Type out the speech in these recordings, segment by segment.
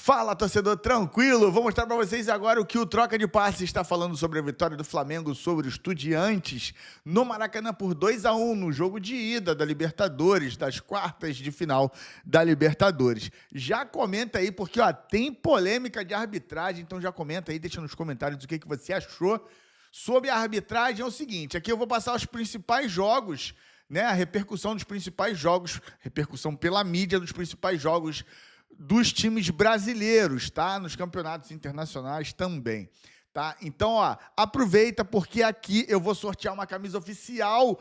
Fala, torcedor, tranquilo? Vou mostrar para vocês agora o que o Troca de Passes está falando sobre a vitória do Flamengo sobre o Estudiantes no Maracanã por 2-1 no jogo de ida da Libertadores, das quartas de final da Libertadores. Já comenta aí, porque tem polêmica de arbitragem, então já comenta aí, deixa nos comentários o que você achou sobre a arbitragem. É o seguinte, aqui eu vou passar os principais jogos, né, a repercussão dos principais jogos, repercussão pela mídia dos principais jogos dos times brasileiros, tá? Nos campeonatos internacionais também, tá? Então, aproveita porque aqui eu vou sortear uma camisa oficial,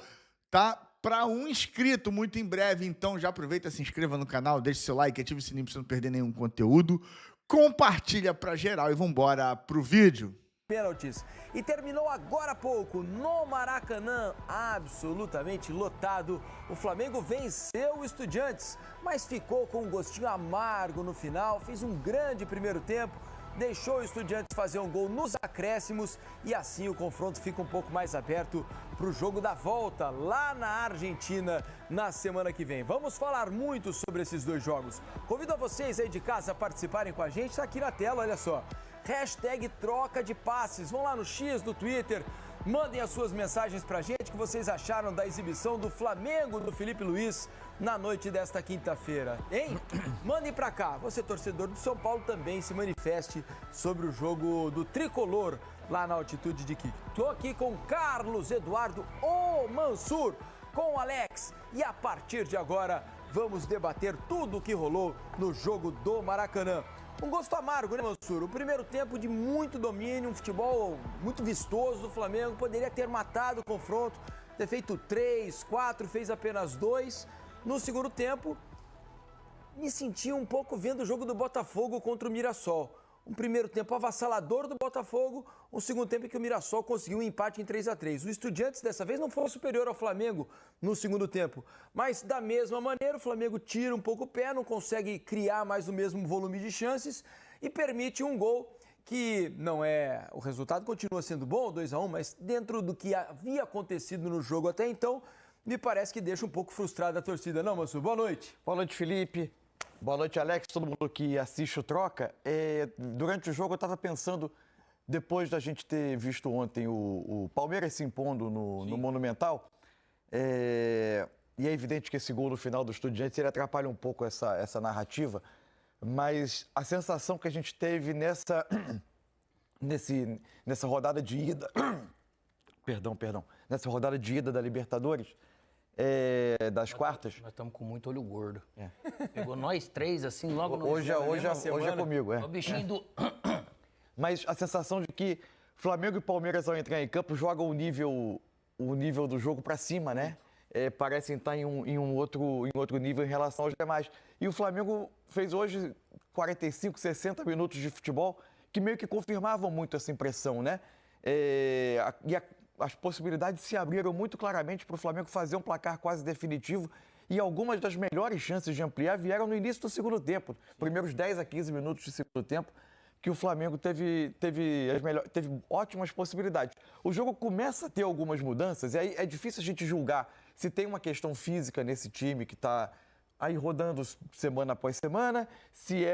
tá? Para um inscrito muito em breve. Então, já aproveita, se inscreva no canal, deixe seu like, ative o sininho para você não perder nenhum conteúdo, compartilha para geral e vambora pro vídeo. Pênaltis. E terminou agora há pouco no Maracanã, absolutamente lotado. O Flamengo venceu o Estudiantes, mas ficou com um gostinho amargo no final. Fez um grande primeiro tempo, deixou o Estudiantes fazer um gol nos acréscimos e assim o confronto fica um pouco mais aberto para o jogo da volta lá na Argentina na semana que vem. Vamos falar muito sobre esses dois jogos. Convido a vocês aí de casa a participarem com a gente, está aqui na tela, olha só. Hashtag troca de passes. Vão lá no X do Twitter, mandem as suas mensagens pra gente que vocês acharam da exibição do Flamengo do Felipe Luiz na noite desta quinta-feira, hein? Mandem pra cá. Você, torcedor do São Paulo, também se manifeste sobre o jogo do Tricolor lá na altitude de Quito. Tô aqui com Carlos Eduardo Mansur, com o Alex e a partir de agora vamos debater tudo o que rolou no jogo do Maracanã. Um gosto amargo, né, Mansur? O primeiro tempo de muito domínio, um futebol muito vistoso do Flamengo. Poderia ter matado o confronto, ter feito 3, 4, fez apenas 2. No segundo tempo, me senti um pouco vendo o jogo do Botafogo contra o Mirassol. Um primeiro tempo avassalador do Botafogo, um segundo tempo em que o Mirassol conseguiu um empate em 3-3. O Estudiantes dessa vez não foi superior ao Flamengo no segundo tempo, mas da mesma maneira o Flamengo tira um pouco o pé, não consegue criar mais o mesmo volume de chances e permite um gol que não é... O resultado continua sendo bom, 2-1, mas dentro do que havia acontecido no jogo até então, me parece que deixa um pouco frustrada a torcida. Não, Mansur? Boa noite. Boa noite, Felipe. Boa noite, Alex, todo mundo que assiste o Troca. Durante o jogo eu estava pensando, depois da gente ter visto ontem o Palmeiras se impondo no Monumental, e é evidente que esse gol no final do Estudiantes ele atrapalha um pouco essa narrativa, mas a sensação que a gente teve nessa rodada de ida, nessa rodada de ida da Libertadores, das quartas. Nós estamos com muito olho gordo. Pegou nós três, assim, logo no... Hoje é comigo, O bichinho do... Mas a sensação de que Flamengo e Palmeiras, ao entrar em campo, jogam o nível do jogo para cima, né? Parecem estar em um outro nível em relação aos demais. E o Flamengo fez hoje 45, 60 minutos de futebol que meio que confirmavam muito essa impressão, né? As possibilidades se abriram muito claramente para o Flamengo fazer um placar quase definitivo e algumas das melhores chances de ampliar vieram no início do segundo tempo, primeiros 10 a 15 minutos de segundo tempo, que o Flamengo teve ótimas possibilidades. O jogo começa a ter algumas mudanças e aí é difícil a gente julgar se tem uma questão física nesse time que está aí rodando semana após semana, se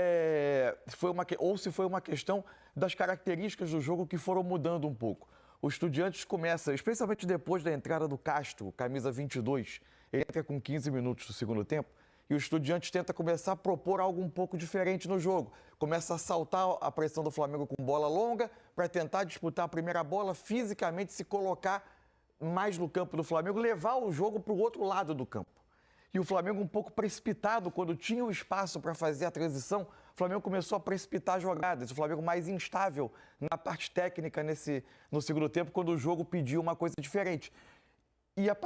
foi uma questão das características do jogo que foram mudando um pouco. O Estudiantes começa, especialmente depois da entrada do Castro, camisa 22, ele entra com 15 minutos do segundo tempo, e o Estudiantes tenta começar a propor algo um pouco diferente no jogo. Começa a saltar a pressão do Flamengo com bola longa, para tentar disputar a primeira bola, fisicamente se colocar mais no campo do Flamengo, levar o jogo para o outro lado do campo. E o Flamengo um pouco precipitado, quando tinha o espaço para fazer a transição, o Flamengo começou a precipitar jogadas, o Flamengo mais instável na parte técnica no segundo tempo, quando o jogo pediu uma coisa diferente. E a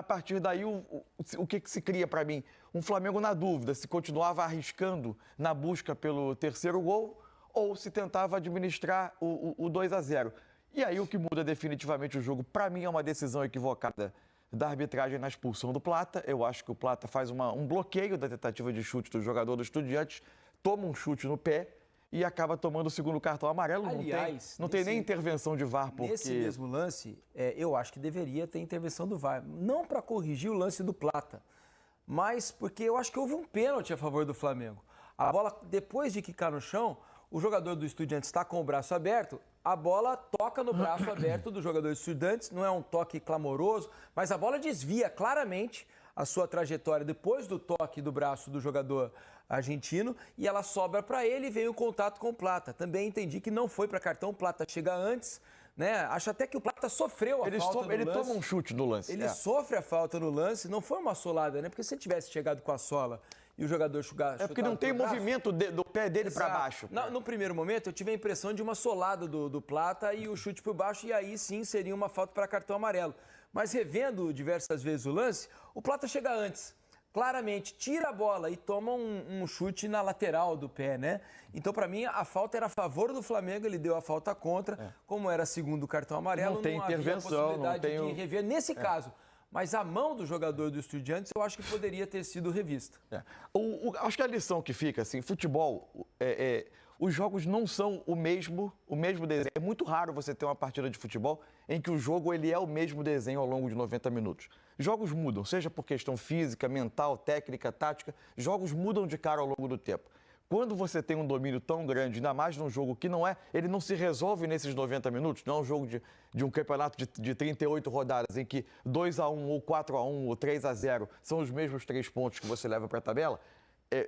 partir daí, o que se cria para mim? Um Flamengo na dúvida, se continuava arriscando na busca pelo terceiro gol ou se tentava administrar o 2-0. E aí o que muda definitivamente o jogo, para mim, é uma decisão equivocada da arbitragem na expulsão do Plata. Eu acho que o Plata faz um bloqueio da tentativa de chute do jogador do Estudiantes, toma um chute no pé e acaba tomando o segundo cartão amarelo. Aliás, não tem nem intervenção de VAR. Nesse mesmo lance, eu acho que deveria ter intervenção do VAR. Não para corrigir o lance do Plata, mas porque eu acho que houve um pênalti a favor do Flamengo. A bola, depois de quicar no chão, o jogador do Estudiantes está com o braço aberto, a bola toca no braço aberto do jogador do Estudiantes, não é um toque clamoroso, mas a bola desvia claramente a sua trajetória depois do toque do braço do jogador argentino e ela sobra para ele e vem o contato com o Plata. Também entendi que não foi para cartão, o Plata chega antes, né? Acho até que o Plata sofreu a falta no lance. Ele toma um chute no lance. Ele sofre a falta no lance, não foi uma solada, né? Porque se ele tivesse chegado com a sola e o jogador chutar... É porque não tem movimento do pé dele para baixo. No primeiro momento, eu tive a impressão de uma solada do Plata e o chute por baixo, e aí sim seria uma falta para cartão amarelo. Mas revendo diversas vezes o lance, o Plata chega antes. Claramente, tira a bola e toma um chute na lateral do pé, né? Então, para mim, a falta era a favor do Flamengo, ele deu a falta contra. Como era segundo cartão amarelo, não tem havia intervenção, possibilidade de rever nesse caso. Mas a mão do jogador do Estudiantes, eu acho que poderia ter sido revista. Acho que a lição que fica, assim, futebol, os jogos não são o mesmo desenho. É muito raro você ter uma partida de futebol em que o jogo ele é o mesmo desenho ao longo de 90 minutos. Jogos mudam, seja por questão física, mental, técnica, tática, jogos mudam de cara ao longo do tempo. Quando você tem um domínio tão grande, ainda mais num jogo que ele não se resolve nesses 90 minutos, não é um jogo de um campeonato de 38 rodadas, em que 2-1 ou 4-1 ou 3-0 são os mesmos 3 pontos que você leva para a tabela,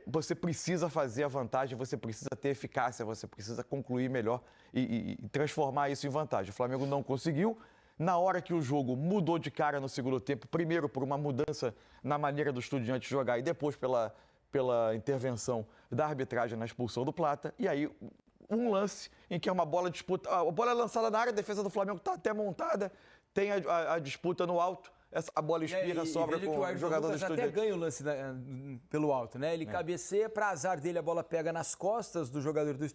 você precisa fazer a vantagem, você precisa ter eficácia, você precisa concluir melhor e transformar isso em vantagem. O Flamengo não conseguiu. Na hora que o jogo mudou de cara no segundo tempo, primeiro por uma mudança na maneira do Estudiantes jogar e depois pela intervenção da arbitragem na expulsão do Plata. E aí, um lance em que é uma bola disputa. A bola é lançada na área, a defesa do Flamengo está até montada, tem a disputa no alto. A bola espirra, sobra com o jogador do Estudiantes. Até ganha o lance pelo alto, né? Ele cabeceia, para azar dele, a bola pega nas costas do jogador do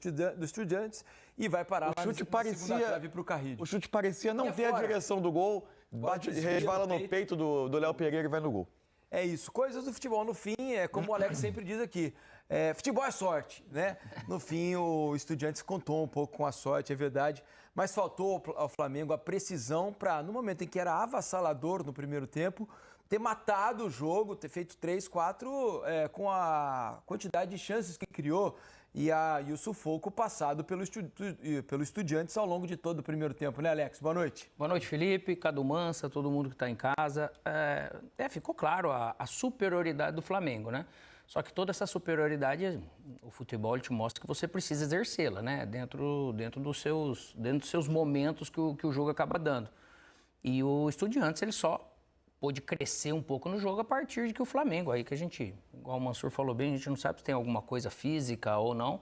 Estudiantes e vai parar lá na segunda trave pro Carrillo. O chute parecia não ter a direção do gol, resvala no peito do Léo Pereira e vai no gol. É isso, coisas do futebol. No fim, é como o Alex sempre diz aqui, futebol é sorte, né? No fim, o Estudiantes contou um pouco com a sorte, é verdade, mas faltou ao Flamengo a precisão para, no momento em que era avassalador no primeiro tempo, ter matado o jogo, ter feito 3, 4 com a quantidade de chances que criou e o sufoco passado pelo Estudiantes ao longo de todo o primeiro tempo, né, Alex? Boa noite. Boa noite, Felipe, Cadu Mansa, todo mundo que está em casa. Ficou claro a superioridade do Flamengo, né? Só que toda essa superioridade, o futebol ele te mostra que você precisa exercê-la, né? Dentro dos seus momentos que o jogo acaba dando. E o Estudiantes, ele só pôde crescer um pouco no jogo a partir de que o Flamengo, aí que a gente, igual o Mansur falou bem, a gente não sabe se tem alguma coisa física ou não.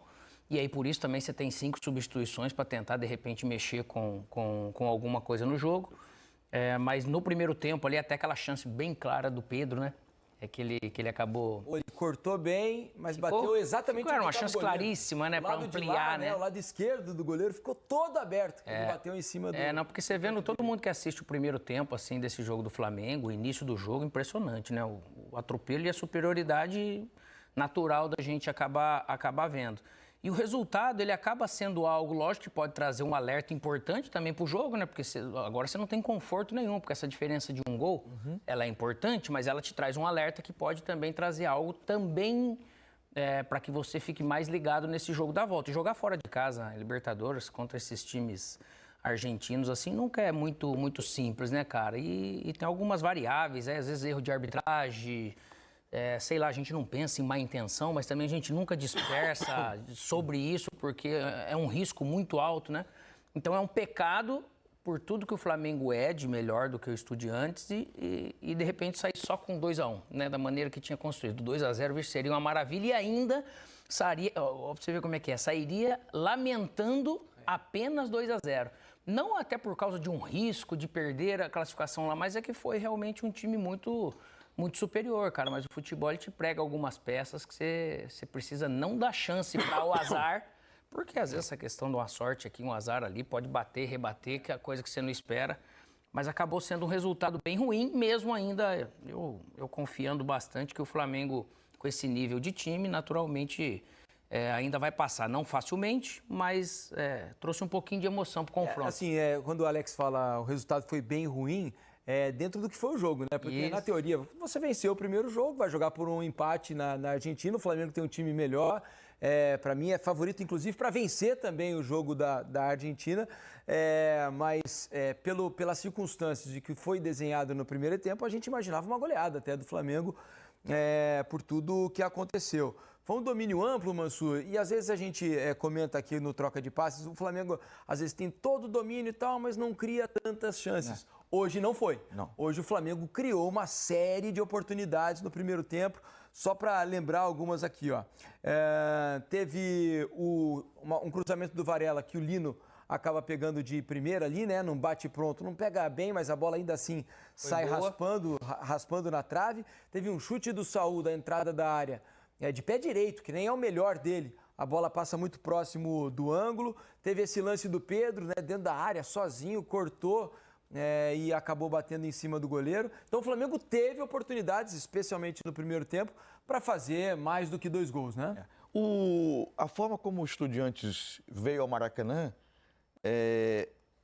E aí, por isso, também você tem 5 substituições para tentar, de repente, mexer com alguma coisa no jogo. Mas no primeiro tempo, ali, até aquela chance bem clara do Pedro, né? Que ele acabou... Ele cortou bem, mas bateu exatamente... Era uma chance claríssima, né? Para ampliar, né? O lado esquerdo do goleiro ficou todo aberto. Ele bateu em cima do... Não, porque você vendo todo mundo que assiste o primeiro tempo, assim, desse jogo do Flamengo, o início do jogo, impressionante, né? O atropelo e a superioridade natural da gente acabar vendo. E o resultado, ele acaba sendo algo, lógico, que pode trazer um alerta importante também para o jogo, né? Porque agora você não tem conforto nenhum, porque essa diferença de um gol, ela é importante, mas ela te traz um alerta que pode também trazer algo também para que você fique mais ligado nesse jogo da volta. E jogar fora de casa, Libertadores, contra esses times argentinos, assim, nunca é muito simples, né, cara? E tem algumas variáveis, às vezes erro de arbitragem... sei lá, a gente não pensa em má intenção, mas também a gente nunca dispersa sobre isso, porque é um risco muito alto, né? Então é um pecado por tudo que o Flamengo é de melhor do que o Estudiantes e de repente sair só com 2-1, né? Da maneira que tinha construído. 2-0 seria uma maravilha e ainda sairia, ó, pra você ver como é que é, sairia lamentando apenas 2-0. Não até por causa de um risco de perder a classificação lá, mas é que foi realmente um time muito superior, cara, mas o futebol ele te prega algumas peças que você precisa não dar chance para o azar, porque às vezes essa questão de uma sorte aqui, um azar ali, pode bater, rebater, que é coisa que você não espera, mas acabou sendo um resultado bem ruim, mesmo ainda eu confiando bastante que o Flamengo, com esse nível de time, naturalmente ainda vai passar, não facilmente, mas trouxe um pouquinho de emoção para o confronto. Quando o Alex fala o resultado foi bem ruim, dentro do que foi o jogo, né? Porque, na teoria, você venceu o primeiro jogo, vai jogar por um empate na Argentina, o Flamengo tem um time melhor, Para mim é favorito, inclusive, para vencer também o jogo da Argentina. Mas pelas circunstâncias de que foi desenhado no primeiro tempo, a gente imaginava uma goleada até do Flamengo por tudo o que aconteceu. Foi um domínio amplo, Mansur, e às vezes a gente comenta aqui no Troca de Passes, o Flamengo às vezes tem todo o domínio e tal, mas não cria tantas chances. Hoje não foi. Não. Hoje o Flamengo criou uma série de oportunidades no primeiro tempo. Só para lembrar algumas aqui, ó. Teve um cruzamento do Varela que o Lino acaba pegando de primeira ali, né? Não bate pronto, não pega bem, mas a bola ainda assim sai raspando na trave. Teve um chute do Saúl da entrada da área, de pé direito, que nem é o melhor dele. A bola passa muito próximo do ângulo. Teve esse lance do Pedro, né? Dentro da área, sozinho, cortou. E acabou batendo em cima do goleiro. Então o Flamengo teve oportunidades, especialmente no primeiro tempo, para fazer mais do que 2 gols, né? A forma como o Estudiantes veio ao Maracanã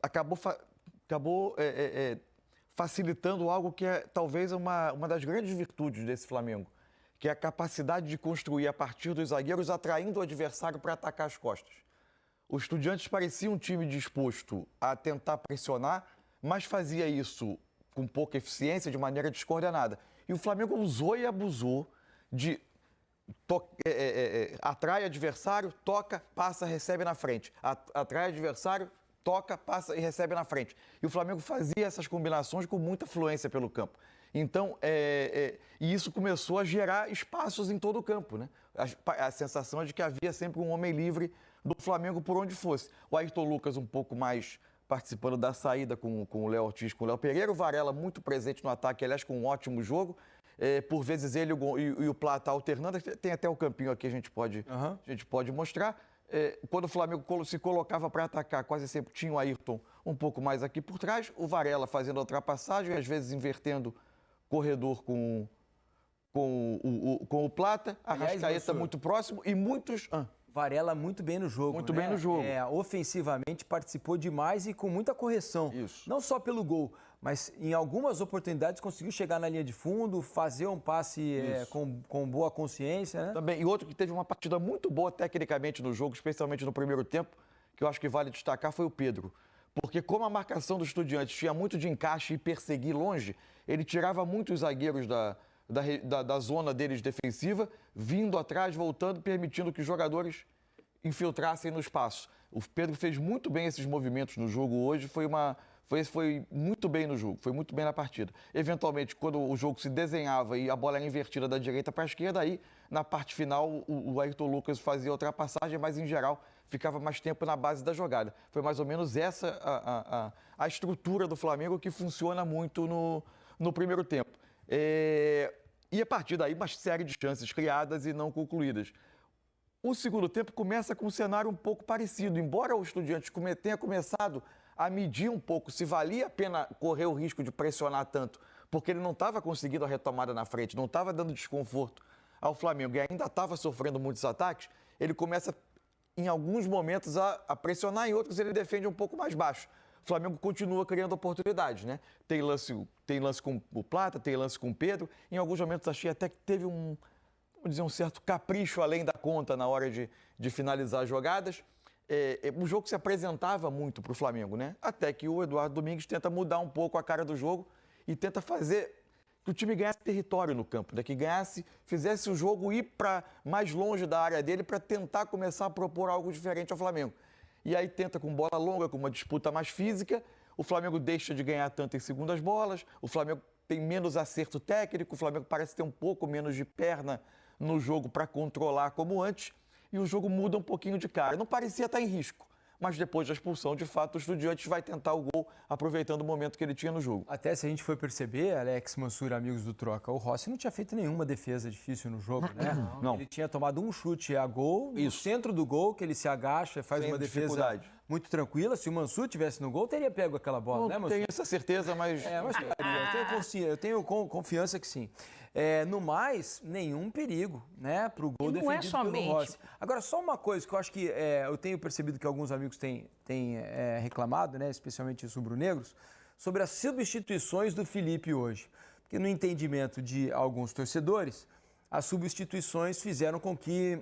acabou facilitando algo que é talvez uma das grandes virtudes desse Flamengo, que é a capacidade de construir a partir dos zagueiros, atraindo o adversário para atacar as costas. O Estudiantes parecia um time disposto a tentar pressionar, mas fazia isso com pouca eficiência, de maneira descoordenada. E o Flamengo usou e abusou de atrai adversário, toca, passa, recebe na frente. Atrai adversário, toca, passa e recebe na frente. E o Flamengo fazia essas combinações com muita fluência pelo campo. Então, e isso começou a gerar espaços em todo o campo, né? A sensação é de que havia sempre um homem livre do Flamengo por onde fosse. O Ayrton Lucas um pouco mais participando da saída com o Léo Ortiz, com o Léo Pereira, o Varela muito presente no ataque, aliás, com um ótimo jogo. Por vezes ele e o Plata alternando, tem até o campinho aqui, a gente pode mostrar. Quando o Flamengo se colocava para atacar, quase sempre tinha o Ayrton um pouco mais aqui por trás, o Varela fazendo a ultrapassagem, às vezes invertendo corredor com o Plata, a Arrascaeta muito próximo e muitos... Varela muito bem no jogo. Muito bem no jogo. Ofensivamente participou demais e com muita correção. Isso. Não só pelo gol, mas em algumas oportunidades conseguiu chegar na linha de fundo, fazer um passe com boa consciência, né? Também. E outro que teve uma partida muito boa tecnicamente no jogo, especialmente no primeiro tempo, que eu acho que vale destacar, foi o Pedro. Porque como a marcação dos Estudiantes tinha muito de encaixe e perseguir longe, ele tirava muito os zagueiros da zona deles defensiva, vindo atrás, voltando, permitindo que os jogadores infiltrassem no espaço. O Pedro fez muito bem esses movimentos no jogo hoje, foi muito bem no jogo, foi muito bem na partida. Eventualmente, quando o jogo se desenhava e a bola era invertida da direita para a esquerda, aí na parte final o Ayrton Lucas fazia ultrapassagem, mas em geral ficava mais tempo na base da jogada. Foi mais ou menos essa a estrutura do Flamengo que funciona muito no primeiro tempo. E a partir daí, uma série de chances criadas e não concluídas. O segundo tempo começa com um cenário um pouco parecido. Embora o Estudiantes tenha começado a medir um pouco se valia a pena correr o risco de pressionar tanto, porque ele não estava conseguindo a retomada na frente, não estava dando desconforto ao Flamengo e ainda estava sofrendo muitos ataques, ele começa, em alguns momentos, a pressionar, em outros ele defende um pouco mais baixo. O Flamengo continua criando oportunidades, né? Tem lance com o Plata, tem lance com o Pedro. Em alguns momentos achei até que teve um certo capricho além da conta na hora de finalizar as jogadas. O jogo se apresentava muito para o Flamengo, né? Até que o Eduardo Domingues tenta mudar um pouco a cara do jogo e tenta fazer que o time ganhasse território no campo, né? Que fizesse o jogo ir para mais longe da área dele para tentar começar a propor algo diferente ao Flamengo. E aí tenta com bola longa, com uma disputa mais física, o Flamengo deixa de ganhar tanto em segundas bolas, o Flamengo tem menos acerto técnico, o Flamengo parece ter um pouco menos de perna no jogo para controlar como antes, e o jogo muda um pouquinho de cara. Não parecia estar em risco, mas depois da expulsão, de fato, o Estudiantes vai tentar o gol, aproveitando o momento que ele tinha no jogo. Até se a gente for perceber, Alex, Mansur, amigos do Troca, o Rossi não tinha feito nenhuma defesa difícil no jogo, né? Não. Ele tinha tomado um chute a gol, no centro do gol, que ele se agacha, faz Sem uma defesa dificuldade. muito tranquila. Se o Mansur tivesse no gol, teria pego aquela bola, né, Não Mansur? tenho essa certeza, mas... Eu tenho confiança que sim. No mais, nenhum perigo, né, para o gol defendido pelo Rossi. Agora, só uma coisa que eu acho que eu tenho percebido que alguns amigos têm reclamado, né, especialmente os rubro-negros, sobre as substituições do Felipe hoje. Porque no entendimento de alguns torcedores, as substituições fizeram com que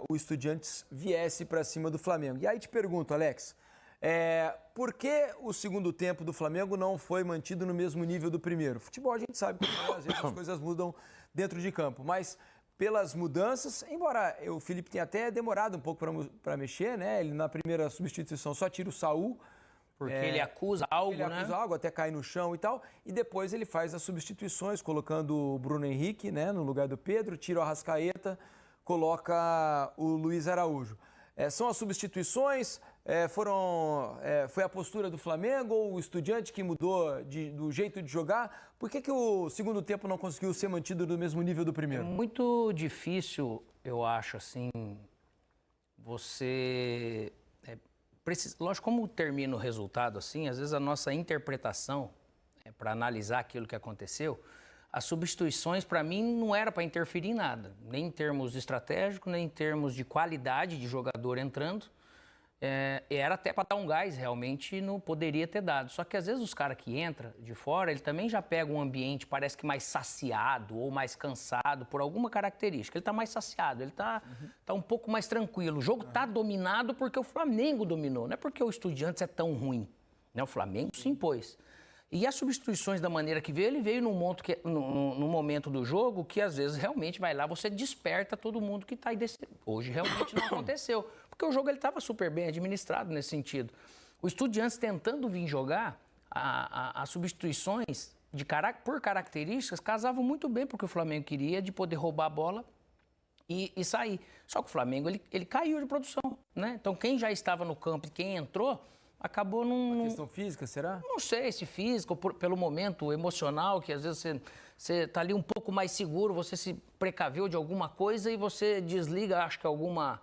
o Estudiantes viesse para cima do Flamengo. E aí te pergunto, Alex, por que o segundo tempo do Flamengo não foi mantido no mesmo nível do primeiro? Futebol a gente sabe que às vezes as coisas mudam dentro de campo, mas pelas mudanças, embora o Felipe tenha até demorado um pouco para mexer, né? Ele na primeira substituição só tira o Saul. Porque ele acusa algo, Ele acusa algo, até cair no chão e tal. E depois ele faz as substituições, colocando o Bruno Henrique, né, no lugar do Pedro, tira o Arrascaeta, coloca o Luiz Araújo. São as substituições, foi a postura do Flamengo ou o Estudiante que mudou do jeito de jogar? Por que o segundo tempo não conseguiu ser mantido no mesmo nível do primeiro? É muito difícil, eu acho, assim, você... Lógico, como termina o resultado assim, às vezes a nossa interpretação, para analisar aquilo que aconteceu, as substituições, para mim, não era para interferir em nada, nem em termos estratégicos, nem em termos de qualidade de jogador entrando. Era até para dar um gás, realmente, não poderia ter dado. Só que às vezes os caras que entram de fora, ele também já pega um ambiente, parece que mais saciado ou mais cansado por alguma característica. Ele está mais saciado, ele está um pouco mais tranquilo. O jogo está dominado porque o Flamengo dominou, não é porque o Estudiantes é tão ruim, né? O Flamengo se impôs. E as substituições da maneira que veio, ele veio num momento do jogo que às vezes realmente vai lá, você desperta todo mundo que está aí desse... Hoje realmente não aconteceu, porque o jogo estava super bem administrado nesse sentido. O Estudiantes tentando vir jogar, as substituições por características casavam muito bem porque o Flamengo queria, de poder roubar a bola e sair. Só que o Flamengo ele caiu de produção, né? Então quem já estava no campo e quem entrou... acabou num... questão física, será? Não sei se físico, pelo momento emocional, que às vezes você está ali um pouco mais seguro, você se precaveu de alguma coisa e você desliga, acho que alguma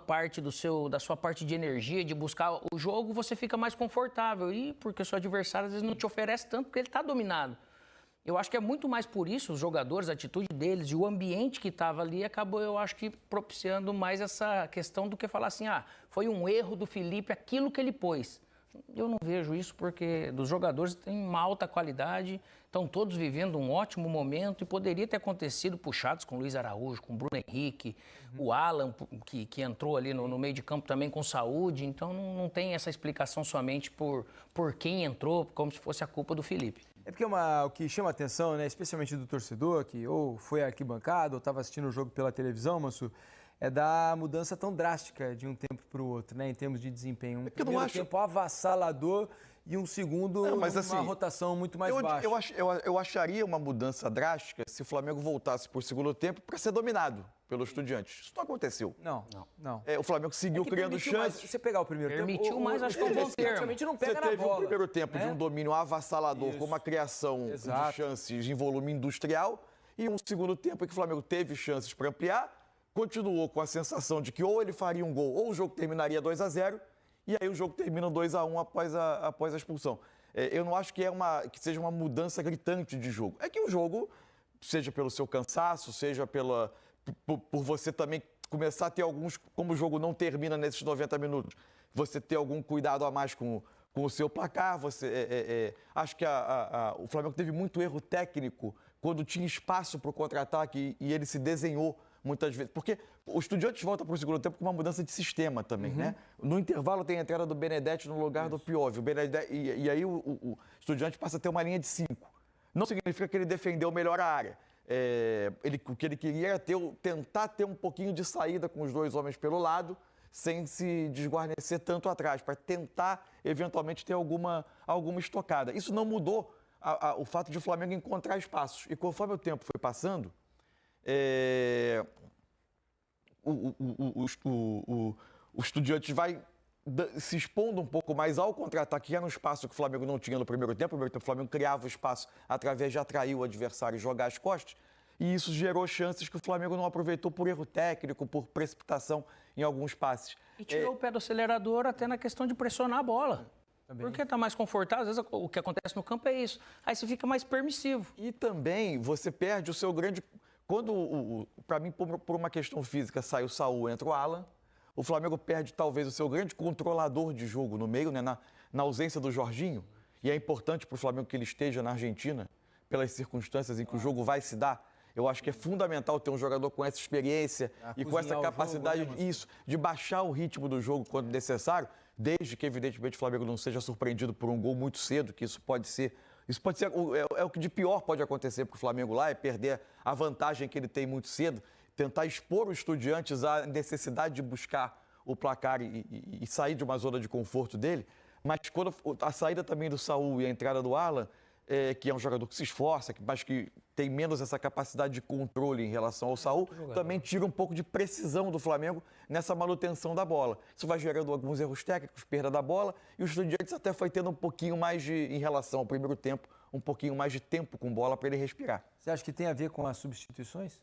parte da sua parte de energia, de buscar o jogo, você fica mais confortável. E porque o seu adversário às vezes não te oferece tanto, porque ele está dominado. Eu acho que é muito mais por isso, os jogadores, a atitude deles e o ambiente que estava ali acabou, eu acho que, propiciando mais essa questão do que falar assim, foi um erro do Felipe, aquilo que ele pôs. Eu não vejo isso porque dos jogadores têm uma alta qualidade, estão todos vivendo um ótimo momento e poderia ter acontecido puxados com o Luiz Araújo, com o Bruno Henrique, o Alan, que entrou ali no meio de campo também com saúde, então não tem essa explicação somente por quem entrou, como se fosse a culpa do Felipe. É porque o que chama a atenção, né, especialmente do torcedor, que ou foi arquibancada ou estava assistindo o jogo pela televisão, Mansu, é da mudança tão drástica de um tempo para o outro, né, em termos de desempenho. Um primeiro tempo avassalador e um segundo uma rotação muito mais baixa. Eu acharia uma mudança drástica se o Flamengo voltasse por segundo tempo para ser dominado pelos Estudiantes. Isso não aconteceu. Não. O Flamengo seguiu criando chances. Você pegar o primeiro tempo... Permitiu mais, acho que é um bom termo. Praticamente não pega na bola. Você teve um primeiro tempo de um domínio avassalador, com uma criação de chances em volume industrial, e um segundo tempo em que o Flamengo teve chances para ampliar, continuou com a sensação de que ou ele faria um gol ou o jogo terminaria 2-0, e aí o jogo termina 2-1 após a expulsão. Eu não acho que seja uma mudança gritante de jogo. É que o jogo, seja pelo seu cansaço, seja por você também começar a ter alguns, como o jogo não termina nesses 90 minutos, você ter algum cuidado a mais com o seu placar. Acho que o Flamengo teve muito erro técnico quando tinha espaço para o contra-ataque e ele se desenhou muitas vezes. Porque o Estudiantes volta para o segundo tempo com uma mudança de sistema também, né? No intervalo tem a entrada do Benedetti no lugar do Piovio. E aí o Estudiantes passa a ter uma linha de 5. Não significa que ele defendeu melhor a área. O que ele queria era tentar ter um pouquinho de saída com os dois homens pelo lado, sem se desguarnecer tanto atrás, para tentar, eventualmente, ter alguma estocada. Isso não mudou o fato de o Flamengo encontrar espaços. E conforme o tempo foi passando, o Estudiantes vai se expondo um pouco mais ao contra-ataque, que era um espaço que o Flamengo não tinha no primeiro tempo. No primeiro tempo, o Flamengo criava o espaço através de atrair o adversário e jogar as costas. E isso gerou chances que o Flamengo não aproveitou por erro técnico, por precipitação em alguns passes. E tirou o pé do acelerador até na questão de pressionar a bola. Também. Porque está mais confortável, às vezes o que acontece no campo é isso. Aí você fica mais permissivo. E também você perde o seu grande... Quando, para mim, por uma questão física, sai o Saul, entra o Alan, o Flamengo perde talvez o seu grande controlador de jogo no meio, né, na ausência do Jorginho. E é importante para o Flamengo que ele esteja na Argentina, pelas circunstâncias em que o jogo vai se dar. Eu acho que é fundamental ter um jogador com essa experiência e com essa capacidade de baixar o ritmo do jogo quando necessário, desde que, evidentemente, o Flamengo não seja surpreendido por um gol muito cedo, que isso pode ser o que de pior pode acontecer para o Flamengo lá, é perder a vantagem que ele tem muito cedo, tentar expor os Estudiantes à necessidade de buscar o placar e sair de uma zona de conforto dele. Mas quando a saída também do Saúl e a entrada do Alan, que é um jogador que se esforça, mas que tem menos essa capacidade de controle em relação ao Saúl, também tira um pouco de precisão do Flamengo nessa manutenção da bola. Isso vai gerando alguns erros técnicos, perda da bola, e o Estudiantes até foi tendo um pouquinho mais em relação ao primeiro tempo, um pouquinho mais de tempo com bola para ele respirar. Você acha que tem a ver com as substituições?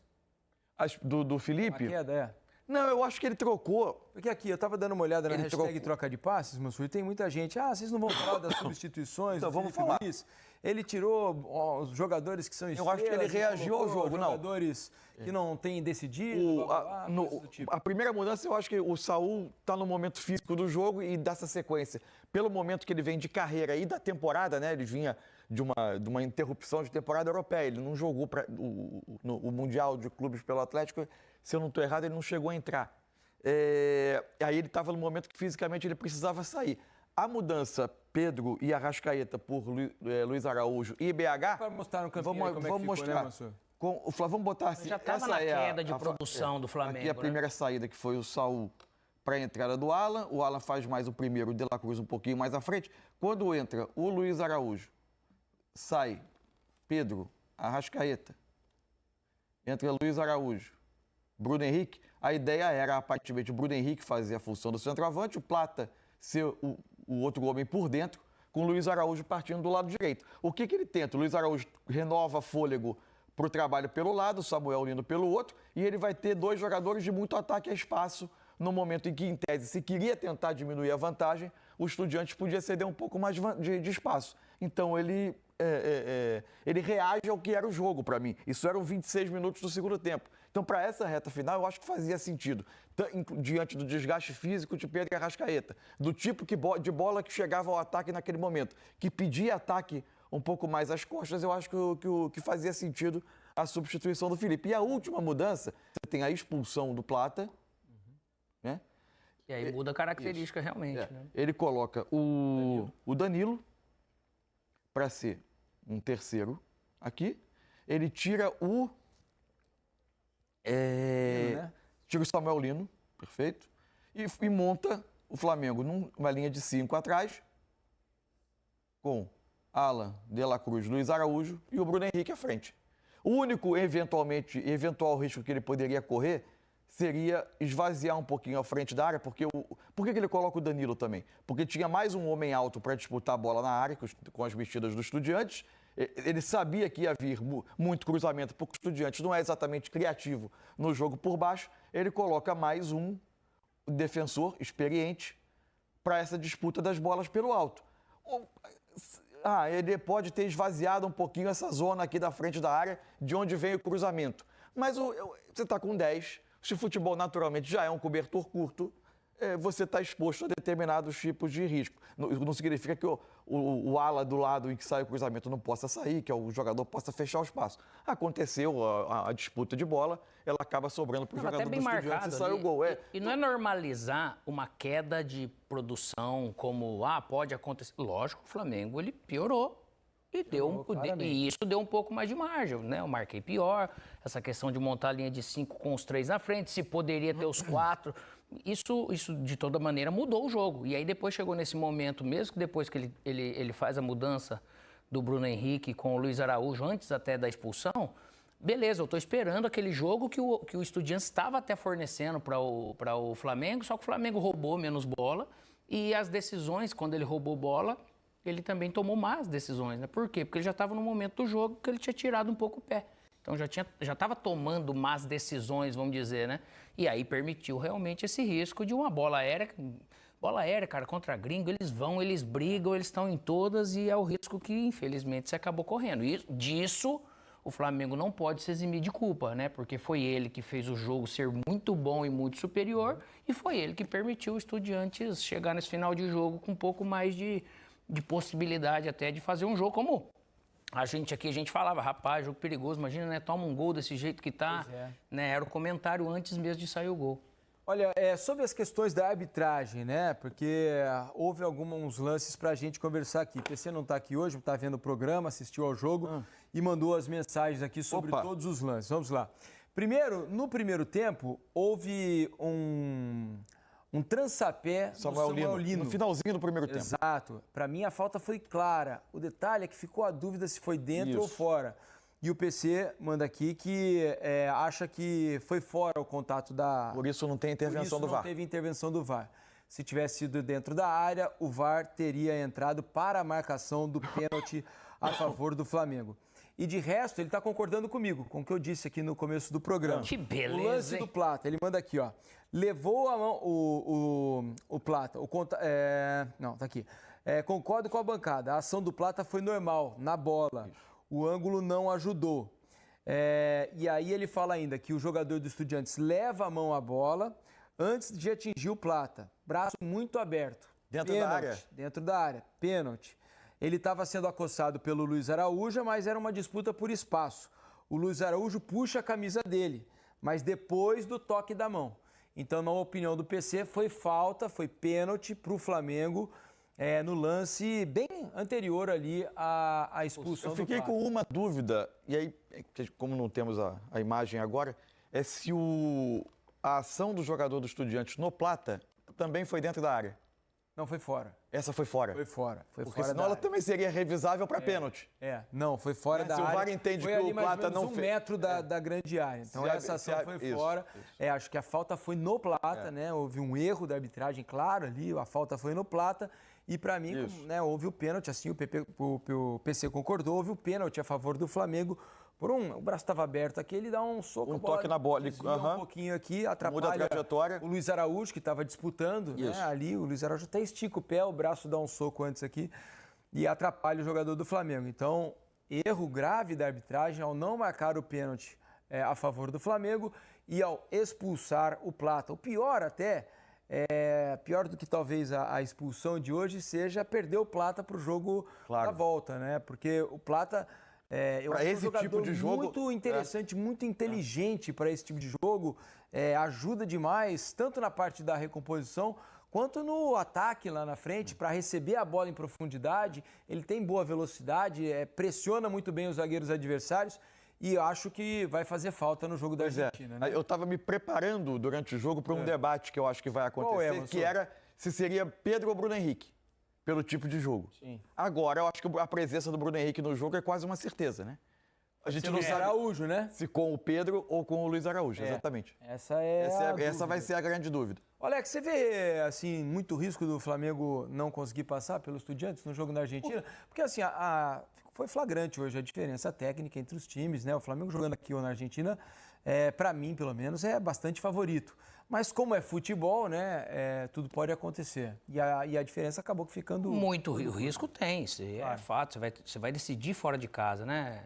Do Felipe? A queda, Não, eu acho que ele trocou. Porque aqui, eu estava dando uma olhada na hashtag troca de passes, Mansur, e tem muita gente, vocês não vão falar das substituições? Então, vamos falar. Luiz? Ele tirou os jogadores que são estrelas. Eu acho que ele reagiu ao jogo, jogadores que não têm decidido, a primeira mudança, eu acho que o Saúl está no momento físico do jogo e dessa sequência. Pelo momento que ele vem de carreira e da temporada, né? Ele vinha de uma interrupção de temporada europeia. Ele não jogou o Mundial de Clubes pelo Atlético. Se eu não estou errado, ele não chegou a entrar. Aí ele estava no momento que fisicamente ele precisava sair. A mudança Pedro e Arrascaeta por Luiz Araújo e BH... Para mostrar no campeão como é que ficou, né, Mansur? Vamos botar assim... Já estava na queda de produção do Flamengo, aqui a primeira saída, que foi o Saúl para a entrada do Alan. O Alan faz mais o primeiro, o De La Cruz um pouquinho mais à frente. Quando entra o Luiz Araújo, sai Pedro, Arrascaeta. Entra Luiz Araújo, Bruno Henrique. A ideia era, aparentemente, o Bruno Henrique fazer a função do centroavante, o Plata ser o outro homem por dentro, com o Luiz Araújo partindo do lado direito. O que ele tenta? O Luiz Araújo renova fôlego para o trabalho pelo lado, o Samuel Lino pelo outro, e ele vai ter dois jogadores de muito ataque a espaço, no momento em que, em tese, se queria tentar diminuir a vantagem, o Estudiantes podia ceder um pouco mais de espaço. Então, ele reage ao que era o jogo para mim. Isso eram 26 minutos do segundo tempo. Então, para essa reta final, eu acho que fazia sentido. Diante do desgaste físico de Pedro e Arrascaeta, do tipo de bola que chegava ao ataque naquele momento, que pedia ataque um pouco mais às costas, eu acho que fazia sentido a substituição do Felipe. E a última mudança, você tem a expulsão do Plata, né? E aí muda a característica realmente. Né? Ele coloca o Danilo para ser um terceiro aqui. Ele tira tira o Samuel Lino, perfeito, e monta o Flamengo numa linha de 5 atrás, com Alan, De La Cruz, Luiz Araújo e o Bruno Henrique à frente. O único eventual risco que ele poderia correr seria esvaziar um pouquinho a frente da área, porque por que ele coloca o Danilo também? Porque tinha mais um homem alto para disputar a bola na área, com as mexidas dos Estudiantes. Ele sabia que ia vir muito cruzamento, porque o Estudiantes não é exatamente criativo no jogo por baixo. Ele coloca mais um defensor experiente para essa disputa das bolas pelo alto. Ele pode ter esvaziado um pouquinho essa zona aqui da frente da área, de onde vem o cruzamento. Mas você está com 10, se o futebol naturalmente já é um cobertor curto, você está exposto a determinados tipos de risco. Não significa que o ala do lado em que sai o cruzamento não possa sair, que o jogador possa fechar o espaço. Aconteceu a disputa de bola, ela acaba sobrando para o jogador do Estudiantes e sai o gol. E não é normalizar uma queda de produção como, pode acontecer. Lógico, o Flamengo, ele piorou. E isso deu um pouco mais de margem, né? Eu marquei pior, essa questão de montar a linha de 5 com os 3 na frente, se poderia ter os 4. Isso, de toda maneira, mudou o jogo. E aí depois chegou nesse momento, mesmo que depois que ele faz a mudança do Bruno Henrique com o Luiz Araújo, antes até da expulsão, beleza, eu estou esperando aquele jogo que o Estudiantes estava até fornecendo para o Flamengo, só que o Flamengo roubou menos bola e as decisões, quando ele roubou bola, ele também tomou más decisões, né? Por quê? Porque ele já estava no momento do jogo que ele tinha tirado um pouco o pé. Então já estava tomando más decisões, vamos dizer, né? E aí permitiu realmente esse risco de uma bola aérea. Bola aérea, cara, contra gringo, eles brigam, eles estão em todas e é o risco que, infelizmente, você acabou correndo. E disso, o Flamengo não pode se eximir de culpa, né? Porque foi ele que fez o jogo ser muito bom e muito superior e foi ele que permitiu o Estudiantes chegar nesse final de jogo com um pouco mais de possibilidade até de fazer um jogo como A gente falava, rapaz, jogo perigoso, imagina, né? Toma um gol desse jeito que tá. Né? Era o comentário antes mesmo de sair o gol. Olha, sobre as questões da arbitragem, né? Porque houve alguns lances pra gente conversar aqui. O PC não tá aqui hoje, tá vendo o programa, assistiu ao jogo e mandou as mensagens aqui sobre todos os lances. Vamos lá. Primeiro, no primeiro tempo, houve um trançapé do Samuel Lino. No finalzinho do primeiro tempo. Exato. Para mim, a falta foi clara. O detalhe é que ficou a dúvida se foi dentro ou fora. E o PC manda aqui que acha que foi fora o contato da... Por isso não tem intervenção do VAR. Não teve intervenção do VAR. Se tivesse sido dentro da área, o VAR teria entrado para a marcação do pênalti a favor do Flamengo. E de resto, ele está concordando comigo, com o que eu disse aqui no começo do programa. Que beleza, o lance do Plata, ele manda aqui, ó. Levou a mão o Plata. Não, tá aqui. Concordo com a bancada. A ação do Plata foi normal, na bola. O ângulo não ajudou. E aí ele fala ainda que o jogador do Estudiantes leva a mão à bola antes de atingir o Plata. Braço muito aberto. Dentro da área. Dentro da área. Pênalti. Ele estava sendo acossado pelo Luiz Araújo, mas era uma disputa por espaço. O Luiz Araújo puxa a camisa dele, mas depois do toque da mão. Então, na opinião do PC, foi falta, foi pênalti para o Flamengo no lance bem anterior ali à expulsão do Plata. Eu fiquei com uma dúvida, e aí, como não temos a imagem agora, é se a ação do jogador do Estudiantes no Plata também foi dentro da área. Não, foi fora. Essa foi fora? Foi fora. Porque senão ela também seria revisável para pênalti. Não, foi fora da área. Se o VAR entende foi que ali o Plata não fez... metro da grande área. Então essa ação foi fora. Acho que a falta foi no Plata, né? Houve um erro da arbitragem, claro, ali. A falta foi no Plata. E para mim, houve o pênalti, assim, o PC concordou, houve o pênalti a favor do Flamengo. O braço estava aberto aqui, ele dá um soco, toque na bola, um pouquinho aqui, atrapalha muda a trajetória. O Luiz Araújo, que estava disputando, né, ali, o Luiz Araújo até estica o pé, o braço dá um soco antes aqui e atrapalha o jogador do Flamengo. Então, erro grave da arbitragem ao não marcar o pênalti a favor do Flamengo e ao expulsar o Plata. O pior até, pior do que talvez a expulsão de hoje, seja perder o Plata para o jogo da volta, né? Porque o Plata... eu acho esse um jogador tipo de jogo muito interessante, muito inteligente para esse tipo de jogo, ajuda demais, tanto na parte da recomposição, quanto no ataque lá na frente, para receber a bola em profundidade. Ele tem boa velocidade, pressiona muito bem os zagueiros adversários e eu acho que vai fazer falta no jogo da Argentina. Né? Eu estava me preparando durante o jogo para um debate que eu acho que vai acontecer, que era se seria Pedro ou Bruno Henrique. Pelo tipo de jogo. Sim. Agora, eu acho que a presença do Bruno Henrique no jogo é quase uma certeza, né? A gente não sabe Araújo, né? se com o Pedro ou com o Luiz Araújo, exatamente. Essa vai ser a grande dúvida. Alex, você vê, assim, muito risco do Flamengo não conseguir passar pelos Estudiantes no jogo na Argentina? Porque, assim, foi flagrante hoje a diferença técnica entre os times, né? O Flamengo jogando aqui ou na Argentina, para mim, pelo menos, é bastante favorito. Mas como é futebol, né, tudo pode acontecer. E a diferença acabou ficando... Muito risco tem, isso é fato. Você vai decidir fora de casa, né?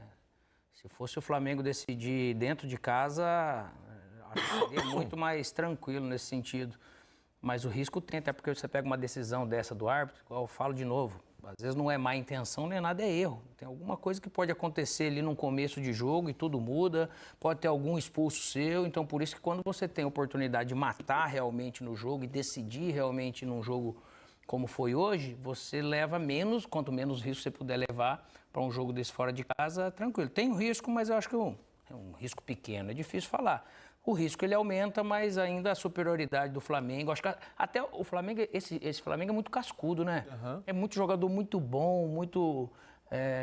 Se fosse o Flamengo decidir dentro de casa, acho que seria muito mais tranquilo nesse sentido. Mas o risco tem, até porque você pega uma decisão dessa do árbitro, igual eu falo de novo, às vezes não é má intenção nem nada, é erro. Tem alguma coisa que pode acontecer ali no começo de jogo e tudo muda, pode ter algum expulso seu, então por isso que quando você tem a oportunidade de matar realmente no jogo e decidir realmente num jogo como foi hoje, você leva menos, quanto menos risco você puder levar para um jogo desse fora de casa, tranquilo. Tem um risco, mas eu acho que é um risco pequeno, é difícil falar. O risco ele aumenta, mas ainda a superioridade do Flamengo. Acho que até o Flamengo, esse Flamengo é muito cascudo, né? É muito jogador muito bom,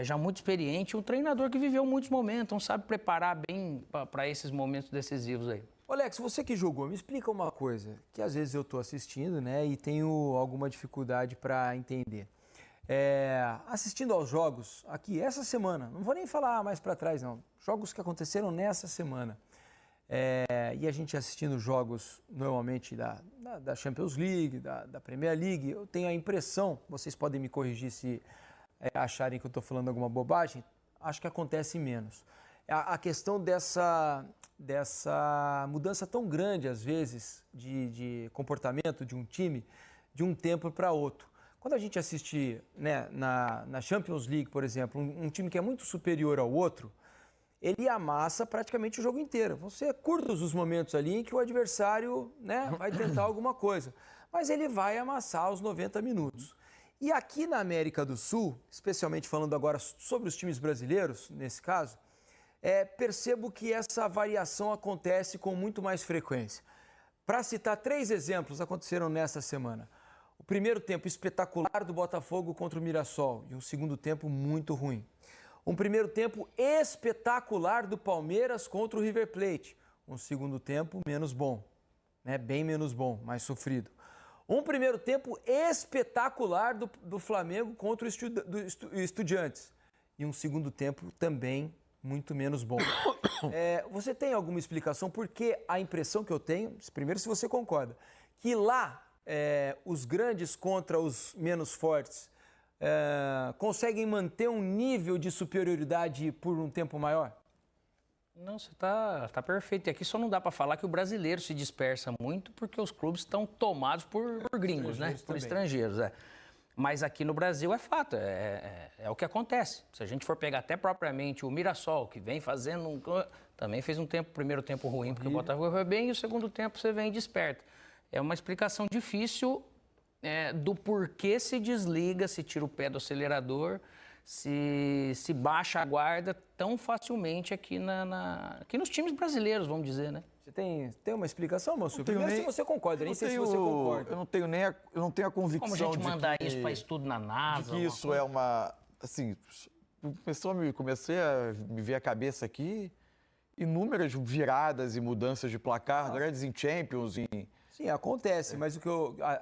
já muito experiente. Um treinador que viveu muitos momentos, então sabe preparar bem para esses momentos decisivos aí. Alex, você que jogou, me explica uma coisa, que às vezes eu estou assistindo, né, e tenho alguma dificuldade para entender. Assistindo aos jogos aqui, essa semana, não vou nem falar mais para trás, não. Jogos que aconteceram nessa semana. E a gente assistindo jogos normalmente da Champions League, da Premier League, eu tenho a impressão, vocês podem me corrigir se acharem que eu estou falando alguma bobagem, acho que acontece menos. A questão dessa mudança tão grande, às vezes, de comportamento de um time, de um tempo para outro. Quando a gente assiste, né, na Champions League, por exemplo, um time que é muito superior ao outro, ele amassa praticamente o jogo inteiro. Vão ser curtos os momentos ali em que o adversário, né, vai tentar alguma coisa. Mas ele vai amassar os 90 minutos. E aqui na América do Sul, especialmente falando agora sobre os times brasileiros, nesse caso, percebo que essa variação acontece com muito mais frequência. Para citar 3 exemplos, aconteceram nessa semana. O primeiro tempo espetacular do Botafogo contra o Mirassol e um segundo tempo muito ruim. Um primeiro tempo espetacular do Palmeiras contra o River Plate. Um segundo tempo menos bom, né? Bem menos bom, mais sofrido. Um primeiro tempo espetacular do Flamengo contra o Estudiantes. E um segundo tempo também muito menos bom. Você tem alguma explicação? Porque a impressão que eu tenho, primeiro se você concorda, que lá os grandes contra os menos fortes conseguem manter um nível de superioridade por um tempo maior? Não, você tá perfeito. E aqui só não dá para falar que o brasileiro se dispersa muito porque os clubes estão tomados por gringos, né? Por estrangeiros, Mas aqui no Brasil é fato, é o que acontece. Se a gente for pegar até propriamente o Mirassol, que vem fazendo também fez primeiro tempo ruim, porque o Botafogo foi bem, e o segundo tempo você vem e desperta. É uma explicação difícil do porquê se desliga, se tira o pé do acelerador, se baixa a guarda tão facilmente aqui, aqui nos times brasileiros, vamos dizer, né? Você tem uma explicação, moço? Primeiro, se você concorda, nem sei se você concorda. Eu não tenho a convicção Como a gente mandar isso para estudo na NASA? De que isso é uma... Assim, comecei a me ver a cabeça aqui, inúmeras viradas e mudanças de placar, grandes em Champions, Sim, acontece, mas o que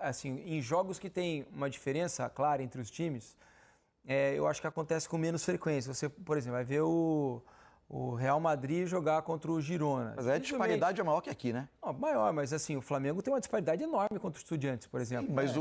assim, em jogos que tem uma diferença clara entre os times, eu acho que acontece com menos frequência. Você, por exemplo, vai ver o Real Madrid jogar contra o Girona. Mas a disparidade é maior que aqui, né? Não, maior, mas assim, o Flamengo tem uma disparidade enorme contra os Estudiantes, por exemplo. Sim, mas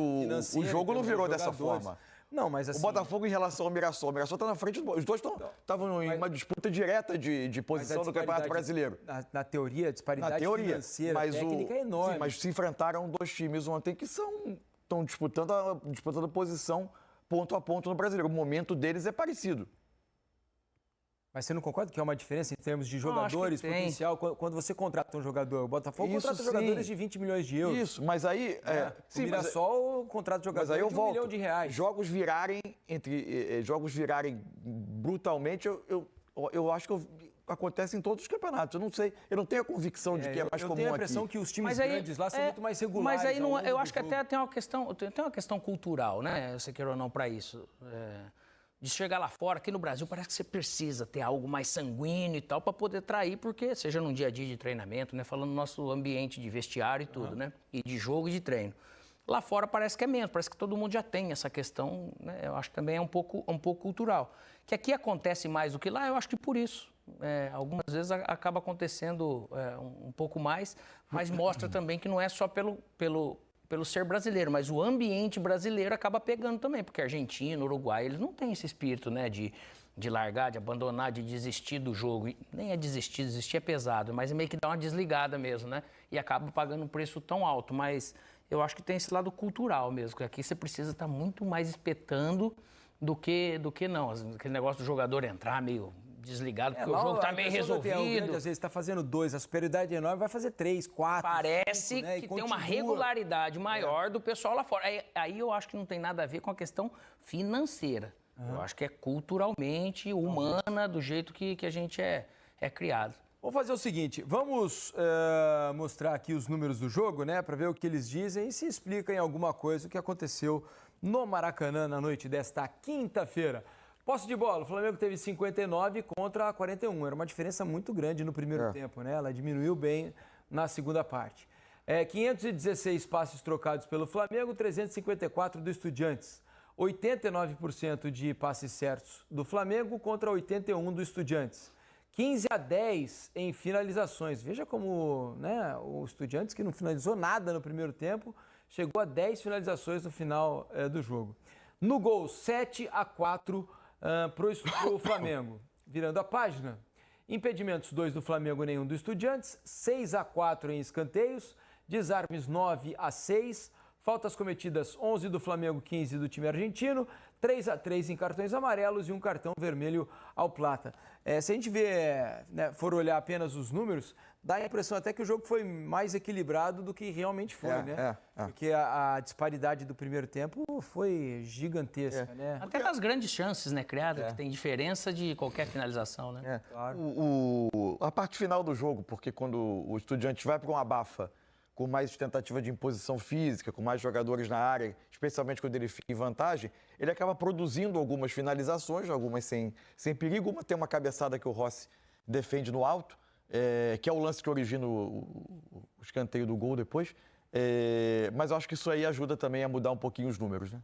o jogo não virou dessa forma. Não, mas assim... O Botafogo em relação ao Mirassol. O Mirassol está na frente, os dois estavam em uma disputa direta de posição no Campeonato Brasileiro. Na teoria, a disparidade financeira, técnica é enorme. Sim, mas se enfrentaram 2 times ontem que estão disputando a posição ponto a ponto no Brasileiro. O momento deles é parecido. Mas você não concorda que é uma diferença em termos de jogadores, potencial? Quando você contrata um jogador, o Botafogo contrata jogadores de 20 milhões de euros. Isso, mas aí... o Mirassol contrata jogadores de R$1 milhão. Jogos virarem brutalmente, eu acho que acontece em todos os campeonatos. Eu não sei, eu não tenho a convicção de que é mais comum aqui. Eu tenho a impressão que os times grandes lá são muito mais regulares. Mas aí eu acho que até tem uma questão cultural, né? Você queira ou não, para isso. De chegar lá fora, aqui no Brasil, parece que você precisa ter algo mais sanguíneo e tal para poder trair, porque seja num dia a dia de treinamento, né? Falando do nosso ambiente de vestiário e tudo, né? E de jogo e de treino. Lá fora parece que é menos, parece que todo mundo já tem essa questão, né? Eu acho que também é um pouco cultural. Que aqui acontece mais do que lá, eu acho que por isso. Algumas vezes acaba acontecendo um pouco mais, mas mostra também que não é só pelo ser brasileiro, mas o ambiente brasileiro acaba pegando também, porque Argentina, Uruguai, eles não têm esse espírito, né, de largar, de abandonar, de desistir do jogo. Nem é desistir é pesado, mas é meio que dá uma desligada mesmo, né, e acaba pagando um preço tão alto. Mas eu acho que tem esse lado cultural mesmo, que aqui você precisa estar muito mais espetando do que não. Aquele negócio do jogador entrar meio desligado, porque o jogo está bem resolvido. Às vezes está fazendo 2, a superioridade enorme vai fazer 3, 4. Parece 5, né? que tem uma regularidade maior do pessoal lá fora. Aí eu acho que não tem nada a ver com a questão financeira. Eu acho que é culturalmente, humana, do jeito que a gente é criado. Vamos fazer o seguinte, vamos mostrar aqui os números do jogo, né, para ver o que eles dizem e se explica em alguma coisa o que aconteceu no Maracanã na noite desta quinta-feira. Posse de bola, o Flamengo teve 59 contra 41. Era uma diferença muito grande no primeiro tempo, né? Ela diminuiu bem na segunda parte. 516 passes trocados pelo Flamengo, 354 do Estudiantes. 89% de passes certos do Flamengo contra 81 do Estudiantes. 15-10 em finalizações. Veja como, né, o Estudiantes, que não finalizou nada no primeiro tempo, chegou a 10 finalizações no final do jogo. No gol, 7-4 para o Flamengo. Virando a página, impedimentos 2 do Flamengo, nenhum do Estudiantes, 6-4 em escanteios, desarmes 9-6, Faltas cometidas, 11 do Flamengo, 15 do time argentino, 3-3 em cartões amarelos e um cartão vermelho ao Plata. Se a gente for olhar apenas os números, dá a impressão até que o jogo foi mais equilibrado do que realmente foi, né? Porque a disparidade do primeiro tempo foi gigantesca, né? Até nas grandes chances, né, criadas, que tem diferença de qualquer finalização, né? Claro. A parte final do jogo, porque quando o Estudiantes vai para uma abafa com mais tentativa de imposição física, com mais jogadores na área, especialmente quando ele fica em vantagem, ele acaba produzindo algumas finalizações, algumas sem perigo. Uma tem uma cabeçada que o Rossi defende no alto, que é o lance que origina o escanteio do gol depois. Mas eu acho que isso aí ajuda também a mudar um pouquinho os números, né?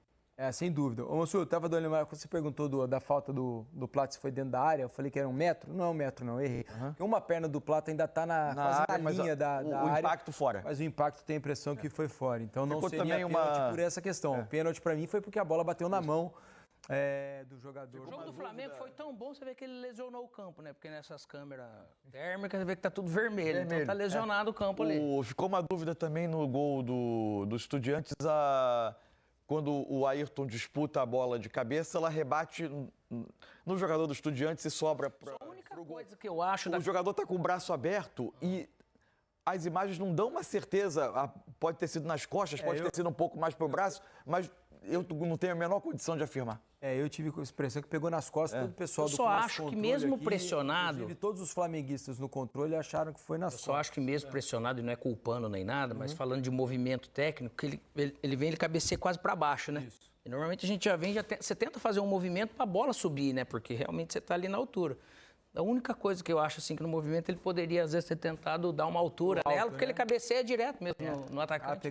Sem dúvida. Ô, Monsu, eu estava dando uma... Quando você perguntou da falta do Plata se foi dentro da área, eu falei que era 1 metro. Não é 1 metro, não, errei. Porque uma perna do Plata ainda está quase na linha da área. O impacto fora. Mas o impacto tem a impressão que foi fora. Então não Ficou seria também pênalti por essa questão. O pênalti para mim foi porque a bola bateu na mão do jogador. O jogo do Flamengo foi tão bom, você vê que ele lesionou o campo, né? Porque nessas câmeras térmicas você vê que tá tudo vermelho. Então tá lesionado o campo ali. Ficou uma dúvida também no gol do Estudiantes, quando o Ayrton disputa a bola de cabeça, ela rebate no jogador do Estudiantes e sobra para a única coisa que eu acho... O jogador está com o braço aberto e as imagens não dão uma certeza. Pode ter sido nas costas, pode ter sido um pouco mais para o braço, mas eu não tenho a menor condição de afirmar. Eu tive a impressão que pegou nas costas todo o pessoal do Eu só acho que mesmo pressionado... Inclusive, todos os flamenguistas no controle acharam que foi nas costas. Eu só acho que mesmo pressionado, e não é culpando nem nada, mas falando de movimento técnico, que ele cabeceia quase para baixo, né? Isso. E normalmente a gente você tenta fazer um movimento para a bola subir, né? Porque realmente você está ali na altura. A única coisa que eu acho assim que no movimento ele poderia às vezes ter tentado dar uma altura nela, porque ele cabeceia direto mesmo no atacante.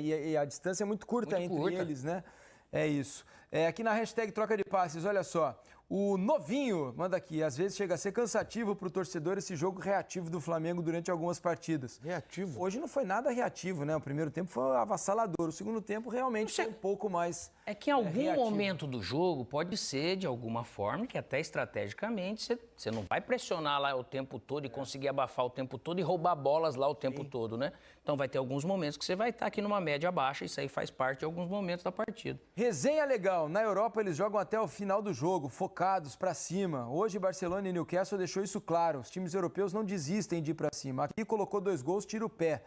E a distância é muito curta entre eles, né? É isso. Aqui na hashtag troca de passes, olha só. O Novinho manda aqui, às vezes chega a ser cansativo para o torcedor esse jogo reativo do Flamengo durante algumas partidas. Reativo? Hoje não foi nada reativo, né? O primeiro tempo foi avassalador, o segundo tempo realmente foi um pouco mais É que em algum momento do jogo pode ser, de alguma forma, que até estrategicamente você não vai pressionar lá o tempo todo e conseguir abafar o tempo todo e roubar bolas lá o tempo todo, né? Então vai ter alguns momentos que você vai estar aqui numa média baixa, isso aí faz parte de alguns momentos da partida. Resenha legal. Na Europa eles jogam até o final do jogo, focados pra cima. Hoje Barcelona e Newcastle deixou isso claro. Os times europeus não desistem de ir pra cima. Aqui colocou 2 gols, tira o pé.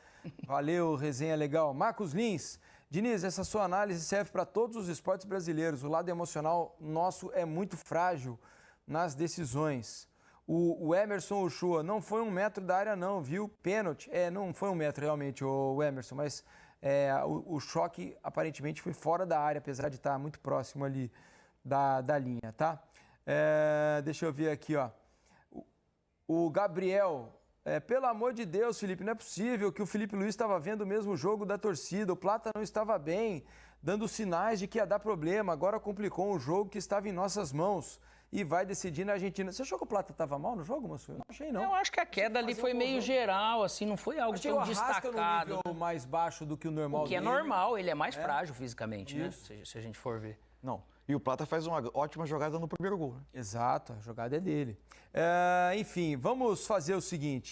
Valeu, resenha legal. Marcos Lins. Diniz, essa sua análise serve para todos os esportes brasileiros. O lado emocional nosso é muito frágil nas decisões. O Emerson Ochoa, não foi 1 metro da área não, viu? Pênalti. Não foi 1 metro realmente, o Emerson, mas o choque aparentemente foi fora da área, apesar de estar muito próximo ali da linha, tá? Deixa eu ver aqui, ó. O Gabriel... pelo amor de Deus, Felipe, não é possível que o Felipe Luiz estava vendo o mesmo jogo da torcida. O Plata não estava bem, dando sinais de que ia dar problema. Agora complicou um jogo que estava em nossas mãos e vai decidir na Argentina. Você achou que o Plata estava mal no jogo, moço? Não achei, não. Eu acho que a queda ali foi meio geral, assim, não foi algo tão destacado. No nível mais baixo do que o normal. O que é normal, ele é mais frágil fisicamente, né? Se a gente for ver. Não. E o Plata faz uma ótima jogada no primeiro gol, né? Exato, a jogada é dele. Enfim, vamos fazer o seguinte.